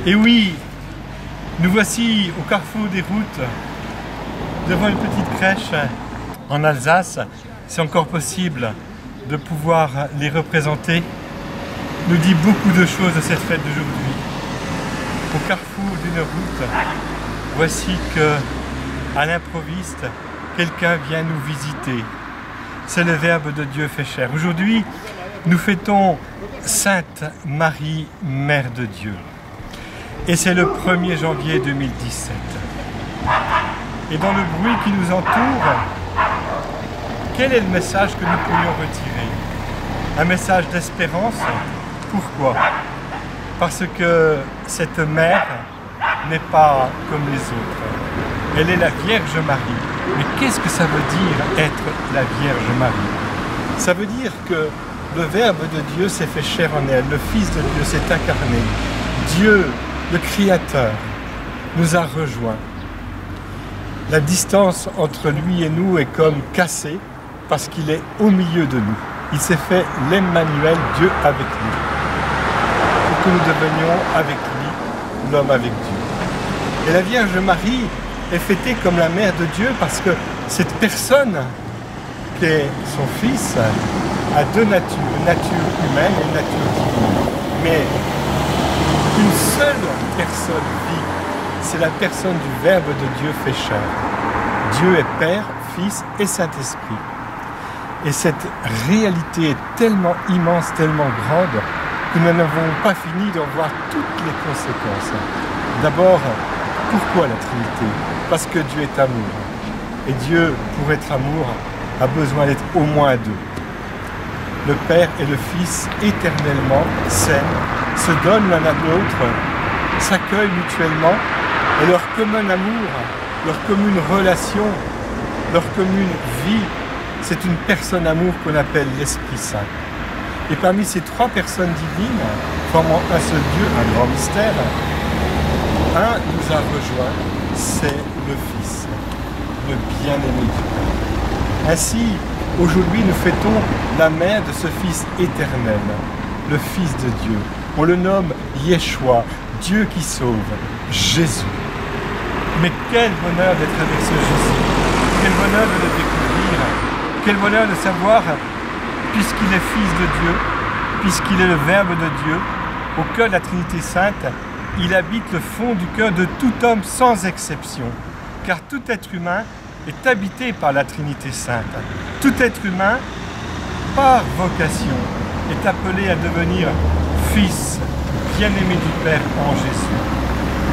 Et oui, nous voici au carrefour des routes, devant une petite crèche en Alsace. C'est encore possible de pouvoir les représenter. Nous dit beaucoup de choses de cette fête d'aujourd'hui. Au carrefour d'une route, voici que, à l'improviste, quelqu'un vient nous visiter. C'est le Verbe de Dieu fait chair. Aujourd'hui, nous fêtons Sainte Marie, Mère de Dieu. Et c'est le 1er janvier 2017. Et dans le bruit qui nous entoure, quel est le message que nous pourrions retirer? Un message d'espérance. Pourquoi? Parce que cette mère n'est pas comme les autres. Elle est la Vierge Marie. Mais qu'est-ce que ça veut dire être la Vierge Marie? Ça veut dire que le Verbe de Dieu s'est fait chair en elle, le Fils de Dieu s'est incarné. Dieu, le Créateur, nous a rejoints. La distance entre lui et nous est comme cassée parce qu'il est au milieu de nous. Il s'est fait l'Emmanuel, Dieu avec nous. Pour que nous devenions avec lui, l'homme avec Dieu. Et la Vierge Marie est fêtée comme la Mère de Dieu parce que cette personne qui est son Fils a deux natures, une nature humaine et une nature divine. Mais une seule personne vit, c'est la personne du Verbe de Dieu fait chair. Dieu est Père, Fils et Saint-Esprit. Et cette réalité est tellement immense, tellement grande, que nous n'avons pas fini d'en voir toutes les conséquences. D'abord, pourquoi la Trinité? Parce que Dieu est amour. Et Dieu, pour être amour, a besoin d'être au moins deux. Le Père et le Fils, éternellement, s'aiment, se donnent l'un à l'autre, s'accueillent mutuellement, et leur commun amour, leur commune relation, leur commune vie, c'est une personne amour qu'on appelle l'Esprit Saint. Et parmi ces trois personnes divines, formant un seul Dieu, un grand mystère, un nous a rejoints, c'est le Fils, le bien-aimé du Père. Ainsi, aujourd'hui, nous fêtons la mère de ce Fils éternel, le Fils de Dieu. On le nomme Yeshua, Dieu qui sauve, Jésus. Mais quel bonheur d'être avec ce Jésus, quel bonheur de le découvrir, quel bonheur de savoir, puisqu'il est Fils de Dieu, puisqu'il est le Verbe de Dieu, au cœur de la Trinité Sainte, il habite le fond du cœur de tout homme sans exception, car tout être humain est habité par la Trinité Sainte. Tout être humain, par vocation, est appelé à devenir fils, bien-aimé du Père en Jésus.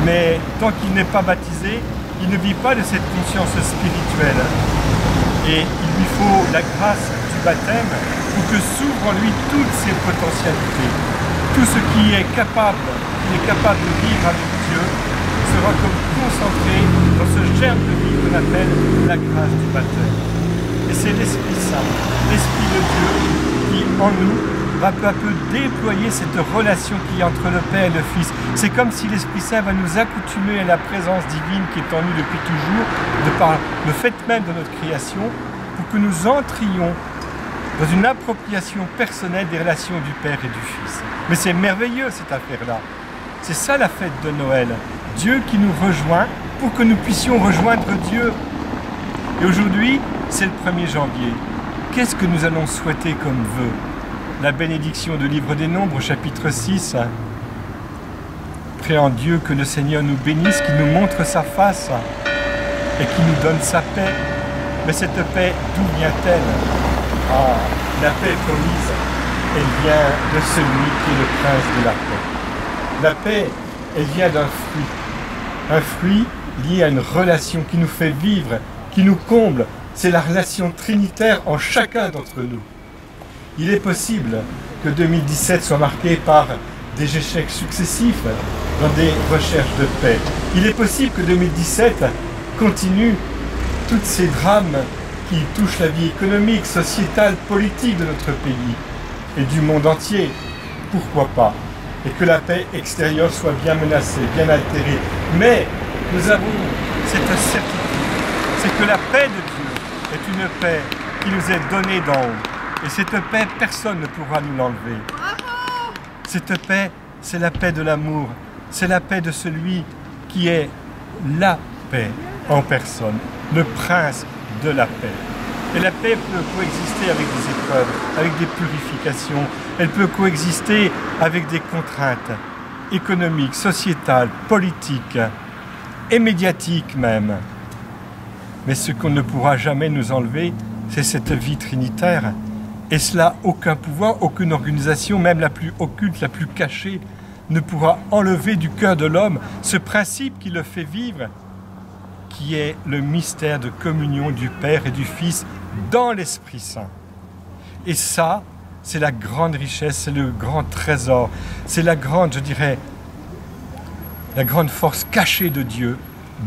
Mais tant qu'il n'est pas baptisé, il ne vit pas de cette conscience spirituelle. Et il lui faut la grâce du baptême pour que s'ouvrent en lui toutes ses potentialités. Tout ce qui est capable, qu'il est capable de vivre avec Dieu, sera comme concentré dans ce germe de vie qu'on appelle la grâce du baptême. Et c'est l'Esprit Saint, l'Esprit de Dieu, qui en nous va peu à peu déployer cette relation qui est entre le Père et le Fils. C'est comme si l'Esprit Saint va nous accoutumer à la présence divine qui est en nous depuis toujours, de par le fait même de notre création, pour que nous entrions dans une appropriation personnelle des relations du Père et du Fils. Mais c'est merveilleux cette affaire-là. C'est ça la fête de Noël. Dieu qui nous rejoint pour que nous puissions rejoindre Dieu. Et aujourd'hui, c'est le 1er janvier. Qu'est-ce que nous allons souhaiter comme vœu? La bénédiction du livre des Nombres, chapitre 6. Prions Dieu que le Seigneur nous bénisse, qu'il nous montre sa face et qu'il nous donne sa paix. Mais cette paix, d'où vient-elle? Ah, la paix promise, elle vient de celui qui est le prince de la paix. La paix, elle vient d'un fruit. Un fruit lié à une relation qui nous fait vivre, qui nous comble. C'est la relation trinitaire en chacun d'entre nous. Il est possible que 2017 soit marqué par des échecs successifs dans des recherches de paix. Il est possible que 2017 continue tous ces drames qui touchent la vie économique, sociétale, politique de notre pays et du monde entier. Pourquoi pas? Et que la paix extérieure soit bien menacée, bien altérée. Mais nous avons cette certitude, c'est que la paix de Dieu est une paix qui nous est donnée d'en haut. Et cette paix, personne ne pourra nous l'enlever. Cette paix, c'est la paix de l'amour. c'est la paix de celui qui est la paix en personne, le prince de la paix. Et la paix peut coexister avec des épreuves, avec des purifications, elle peut coexister avec des contraintes économiques, sociétales, politiques et médiatiques même. Mais ce qu'on ne pourra jamais nous enlever, c'est cette vie trinitaire. Et cela, aucun pouvoir, aucune organisation, même la plus occulte, la plus cachée, ne pourra enlever du cœur de l'homme ce principe qui le fait vivre, qui est le mystère de communion du Père et du Fils dans l'Esprit Saint. Et ça, c'est la grande richesse, c'est le grand trésor, c'est la grande, je dirais, la grande force cachée de Dieu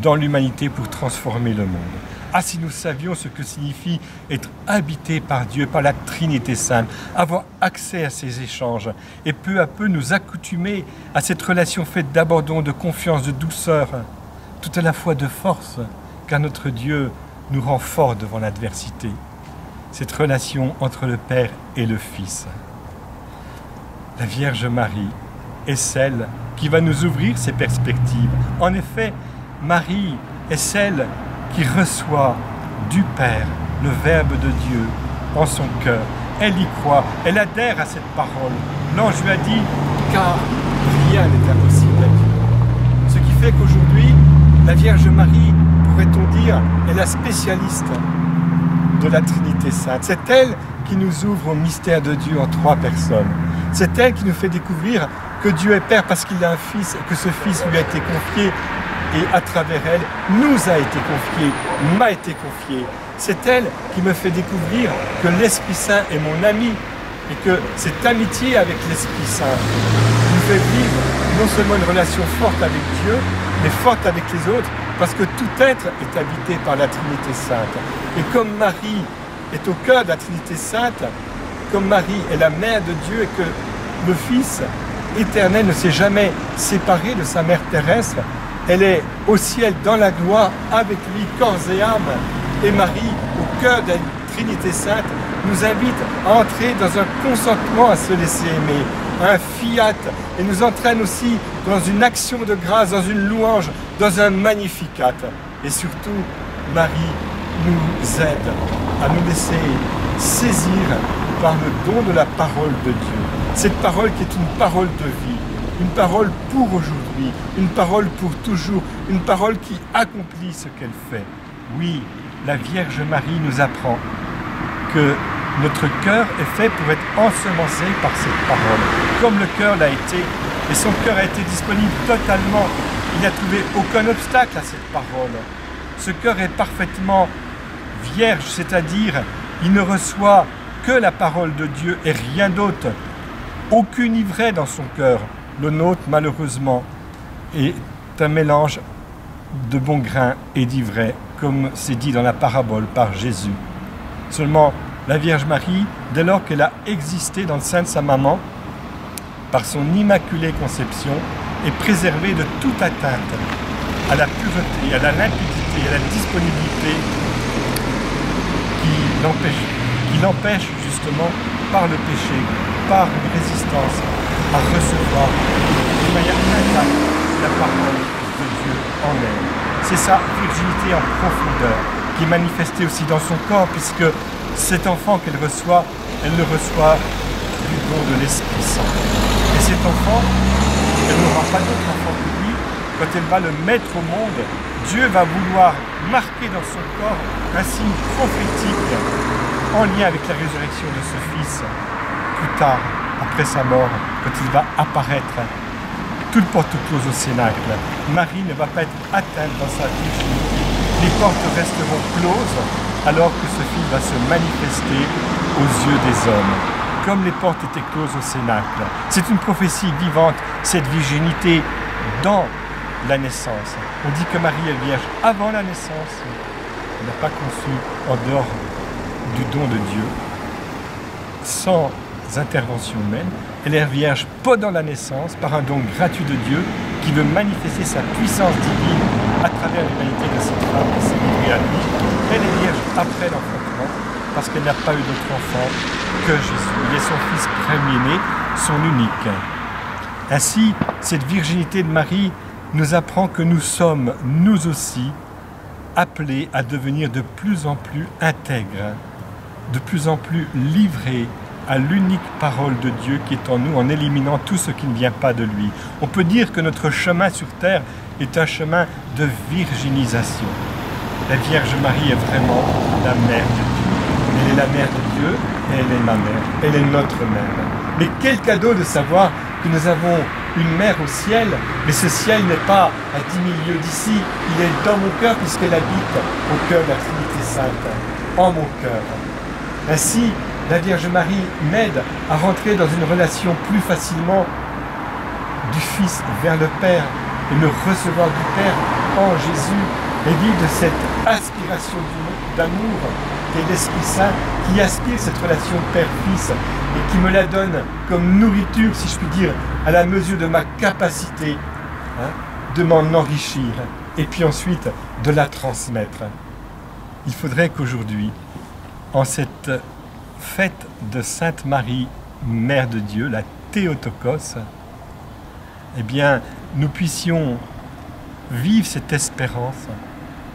dans l'humanité pour transformer le monde. Ah, si nous savions ce que signifie être habité par Dieu, par la Trinité Sainte, avoir accès à ces échanges et peu à peu nous accoutumer à cette relation faite d'abandon, de confiance, de douceur, tout à la fois de force, car notre Dieu nous rend forts devant l'adversité. Cette relation entre le Père et le Fils. La Vierge Marie est celle qui va nous ouvrir ces perspectives. En effet, Marie est celle qui reçoit du Père le Verbe de Dieu en son cœur. Elle y croit, elle adhère à cette parole. L'ange lui a dit, car rien n'est impossible à Dieu. Ce qui fait qu'aujourd'hui, la Vierge Marie, pourrait-on dire, est la spécialiste de la Trinité Sainte. C'est elle qui nous ouvre au mystère de Dieu en trois personnes. C'est elle qui nous fait découvrir que Dieu est Père parce qu'il a un Fils et que ce Fils lui a été confié et à travers elle, nous a été confié, m'a été confié. C'est elle qui me fait découvrir que l'Esprit Saint est mon ami et que cette amitié avec l'Esprit Saint nous fait vivre non seulement une relation forte avec Dieu, mais forte avec les autres, parce que tout être est habité par la Trinité Sainte. Et comme Marie est au cœur de la Trinité Sainte, comme Marie est la mère de Dieu et que le Fils éternel ne s'est jamais séparé de sa mère terrestre, elle est au ciel dans la gloire avec lui, corps et âme. Et Marie, au cœur de la Trinité Sainte, nous invite à entrer dans un consentement à se laisser aimer, un fiat, et nous entraîne aussi dans une action de grâce, dans une louange, dans un magnificat. Et surtout, Marie nous aide à nous laisser saisir par le don de la parole de Dieu. Cette parole qui est une parole de vie, une parole pour aujourd'hui, une parole pour toujours, une parole qui accomplit ce qu'elle fait. Oui, la Vierge Marie nous apprend que notre cœur est fait pour être ensemencé par cette parole, comme le cœur l'a été, et son cœur a été disponible totalement. Il n'a trouvé aucun obstacle à cette parole. Ce cœur est parfaitement vierge, c'est-à-dire il ne reçoit que la parole de Dieu et rien d'autre. Aucune ivraie dans son cœur. Le nôtre, malheureusement, est un mélange de bon grain et d'ivraie, comme c'est dit dans la parabole par Jésus. Seulement, la Vierge Marie, dès lors qu'elle a existé dans le sein de sa maman, par son immaculée conception, est préservée de toute atteinte à la pureté, à la limpidité, à la disponibilité qui l'empêche justement par le péché, par une résistance à recevoir de manière intacte la parole de Dieu en elle. C'est sa virginité en profondeur qui est manifestée aussi dans son corps, puisque cet enfant qu'elle reçoit, elle le reçoit du don de l'Esprit Saint. Et cet enfant, elle n'aura pas d'autre enfant que lui. Quand elle va le mettre au monde, Dieu va vouloir marquer dans son corps un signe prophétique en lien avec la résurrection de ce Fils. Plus tard, après sa mort, quand il va apparaître, toute porte close au cénacle. Marie ne va pas être atteinte dans sa virginité. Les portes resteront closes alors que ce Fils va se manifester aux yeux des hommes, comme les portes étaient closes au cénacle. C'est une prophétie vivante, cette virginité dans la naissance. On dit que Marie est vierge avant la naissance. Elle n'a pas conçu en dehors du don de Dieu, sans intervention humaine. Elle est vierge pendant la naissance, par un don gratuit de Dieu qui veut manifester sa puissance divine à travers l'humanité de cette femme qui s'est livrée à lui. Elle est vierge après l'enfantement, parce qu'elle n'a pas eu d'autre enfant que Jésus. Il est son Fils premier-né, son unique. Ainsi, cette virginité de Marie nous apprend que nous sommes, nous aussi, appelés à devenir de plus en plus intègres, de plus en plus livrés à l'unique parole de Dieu qui est en nous, en éliminant tout ce qui ne vient pas de lui. On peut dire que notre chemin sur terre est un chemin de virginisation. La Vierge Marie est vraiment la mère de Dieu. Elle est la mère de Dieu et elle est ma mère. Elle est notre mère. Mais quel cadeau de savoir que nous avons une mère au ciel, mais ce ciel n'est pas à 10 000 lieues d'ici, il est dans mon cœur puisqu'elle habite au cœur de la Trinité Sainte, en mon cœur. Ainsi, la Vierge Marie m'aide à rentrer dans une relation plus facilement du Fils vers le Père et me recevoir du Père en Jésus et vivre de cette aspiration d'amour qu'est l'Esprit Saint qui aspire cette relation Père-Fils et qui me la donne comme nourriture, si je puis dire, à la mesure de ma capacité de m'en enrichir et puis ensuite de la transmettre. Il faudrait qu'aujourd'hui, en cette fête de Sainte Marie, Mère de Dieu, la Théotokos, eh bien, nous puissions vivre cette espérance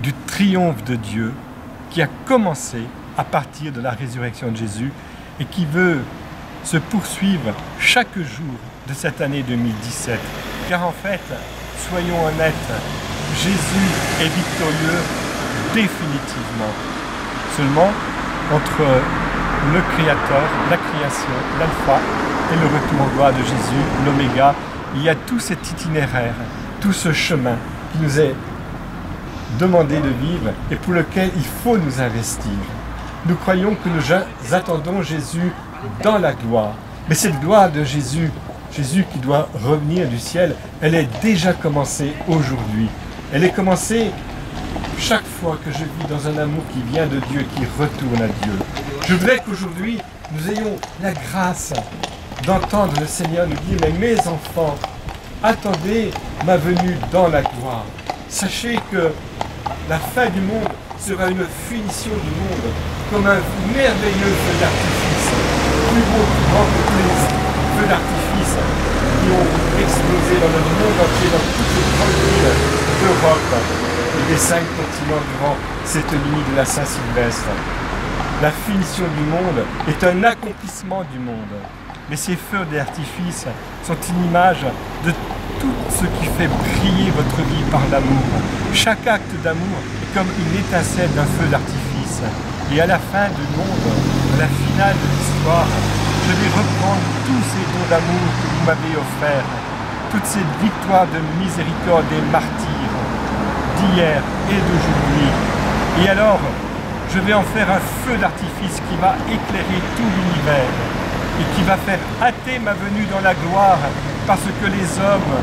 du triomphe de Dieu qui a commencé à partir de la résurrection de Jésus et qui veut se poursuivre chaque jour de cette année 2017. Car en fait, soyons honnêtes, Jésus est victorieux définitivement. Seulement, entre le Créateur, la création, l'alpha et le retour en gloire de Jésus, l'oméga, il y a tout cet itinéraire, tout ce chemin qui nous est demandé de vivre et pour lequel il faut nous investir. Nous croyons que nous attendons Jésus dans la gloire. Mais cette gloire de Jésus, Jésus qui doit revenir du ciel, elle est déjà commencée aujourd'hui. Elle est commencée chaque fois que je vis dans un amour qui vient de Dieu, qui retourne à Dieu. Je voudrais qu'aujourd'hui, nous ayons la grâce d'entendre le Seigneur nous dire « Mais mes enfants, attendez ma venue dans la gloire. Sachez que la fin du monde sera une finition du monde, comme un merveilleux feu d'artifice, plus beau, plus grand que tous les feux d'artifice qui ont explosé dans le monde entier, dans toutes les grandes villes d'Europe et des 5 continents durant cette nuit de la Saint-Sylvestre. La finition du monde est un accomplissement du monde. Mais ces feux d'artifice sont une image de tout ce qui fait briller votre vie par l'amour. Chaque acte d'amour est comme une étincelle d'un feu d'artifice. Et à la fin du monde, à la finale de l'histoire, je vais reprendre tous ces dons d'amour que vous m'avez offerts, toutes ces victoires de miséricorde des martyrs d'hier et d'aujourd'hui. Et alors, je vais en faire un feu d'artifice qui va éclairer tout l'univers et qui va faire hâter ma venue dans la gloire parce que les hommes,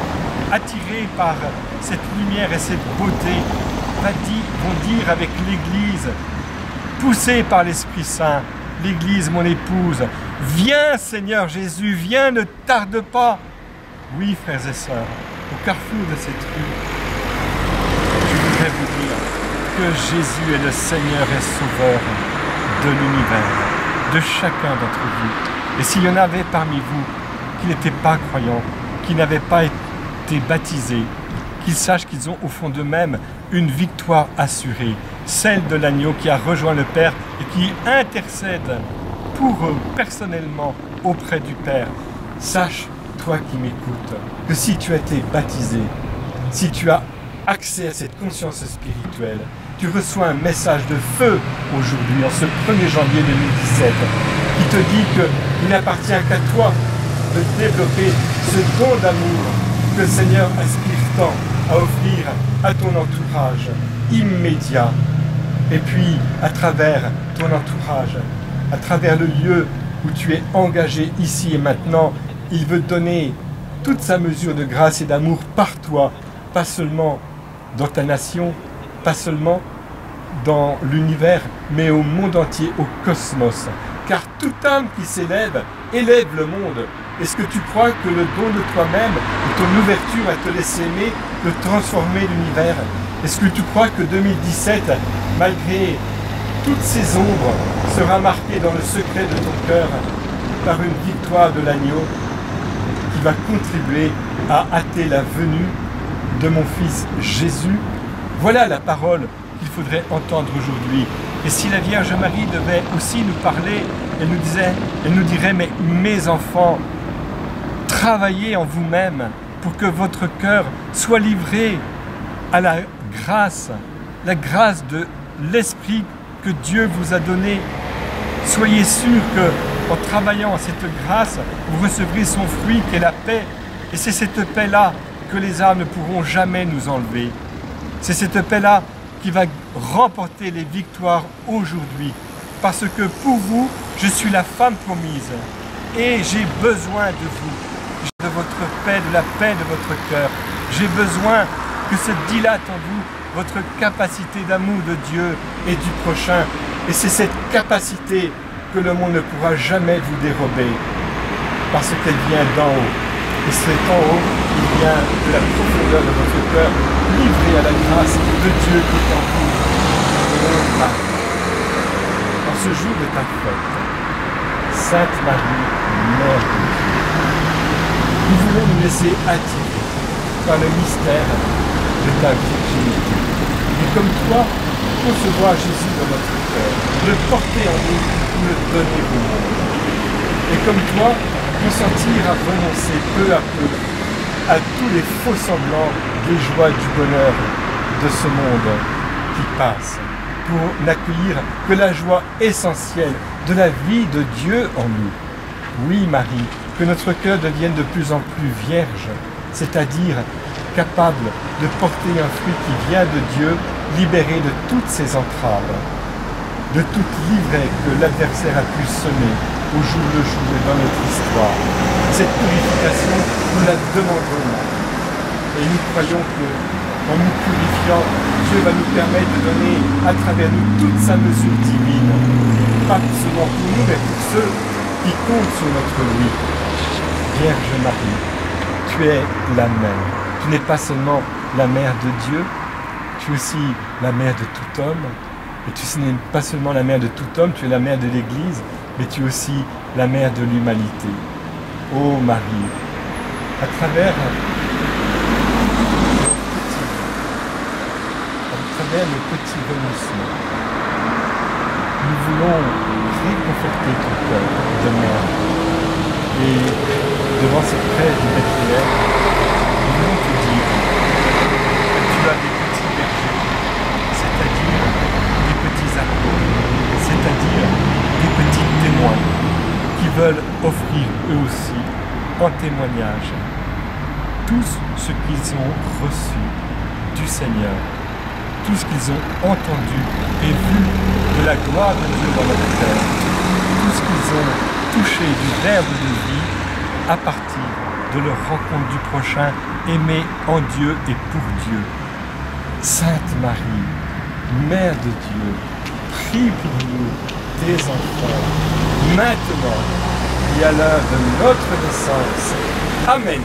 attirés par cette lumière et cette beauté, vont dire avec l'Église, poussés par l'Esprit Saint, l'Église, mon épouse, viens Seigneur Jésus, viens, ne tarde pas. Oui, frères et sœurs, au carrefour de cette rue, je voudrais vous dire que Jésus est le Seigneur et Sauveur de l'univers, de chacun d'entre vous. Et s'il y en avait parmi vous qui n'étaient pas croyants, qui n'avaient pas été baptisés, qu'ils sachent qu'ils ont au fond d'eux-mêmes une victoire assurée, celle de l'agneau qui a rejoint le Père et qui intercède pour eux personnellement auprès du Père. Sache, toi qui m'écoutes, que si tu as été baptisé, si tu as accès à cette conscience spirituelle, tu reçois un message de feu aujourd'hui, en ce 1er janvier 2017, qui te dit qu'il n'appartient qu'à toi de développer ce don d'amour que le Seigneur aspire tant à offrir à ton entourage immédiat. Et puis, à travers ton entourage, à travers le lieu où tu es engagé ici et maintenant, il veut donner toute sa mesure de grâce et d'amour par toi, pas seulement dans ta nation, pas seulement dans l'univers, mais au monde entier, au cosmos. Car toute âme qui s'élève, élève le monde. Est-ce que tu crois que le don de toi-même et ton ouverture à te laisser aimer peut transformer l'univers? Est-ce que tu crois que 2017, malgré toutes ces ombres, sera marqué dans le secret de ton cœur par une victoire de l'agneau? qui va contribuer à hâter la venue de mon Fils Jésus. Voilà la parole qu'il faudrait entendre aujourd'hui. Et si la Vierge Marie devait aussi nous parler, elle nous dirait, mais mes enfants, travaillez en vous-même pour que votre cœur soit livré à la grâce de l'Esprit que Dieu vous a donné. Soyez sûrs que, en travaillant à cette grâce, vous recevrez son fruit qui est la paix. Et c'est cette paix-là que les âmes ne pourront jamais nous enlever. C'est cette paix-là qui va remporter les victoires aujourd'hui. Parce que pour vous, je suis la femme promise. Et j'ai besoin de vous, de votre paix, de la paix de votre cœur. J'ai besoin que se dilate en vous votre capacité d'amour de Dieu et du prochain. Et c'est cette capacité que le monde ne pourra jamais vous dérober. Parce qu'elle vient d'en haut. Et c'est en haut, il vient de la profondeur de votre cœur, livré à la grâce de Dieu qui est en vous. En ce jour de ta fête, Sainte Marie, Mère de Dieu, nous voulons nous laisser attirer par le mystère de ta virginité. Et comme toi, concevoir Jésus dans notre cœur, le porter en nous, le donner au monde. Et comme toi, consentir à renoncer peu à peu à tous les faux semblants des joies du bonheur de ce monde qui passe, pour n'accueillir que la joie essentielle de la vie de Dieu en nous. Oui, Marie, que notre cœur devienne de plus en plus vierge, c'est-à-dire capable de porter un fruit qui vient de Dieu, libéré de toutes ses entraves, de toute livrée que l'adversaire a pu semer au jour le jour et dans notre histoire. Cette purification, nous la demandons. Et nous croyons que, en nous purifiant, Dieu va nous permettre de donner à travers nous toute sa mesure divine. Pas seulement pour nous, mais pour ceux qui comptent sur notre oui. Vierge Marie, tu es la mère. Tu n'es pas seulement la mère de Dieu, tu es aussi la mère de tout homme. Et tu n'es pas seulement la mère de tout homme, tu es la mère de l'Église, mais tu es aussi la mère de l'humanité. Ô Marie, à travers nos petits renoncements, nous voulons réconforter ton cœur de mère. Et devant cette prêche du Bethléem, nous voulons te dire que tu as des petits bergers, c'est-à-dire des petits apôtres, c'est-à-dire des petits témoins qui veulent offrir eux aussi en témoignage tout ce qu'ils ont reçu du Seigneur, tout ce qu'ils ont entendu et vu de la gloire de Dieu dans notre terre, tout ce qu'ils ont touché du verbe de vie à partir de leur rencontre du prochain, aimé en Dieu et pour Dieu. Sainte Marie, Mère de Dieu, prie pour nous, tes enfants, maintenant et à l'heure de notre naissance. Amen.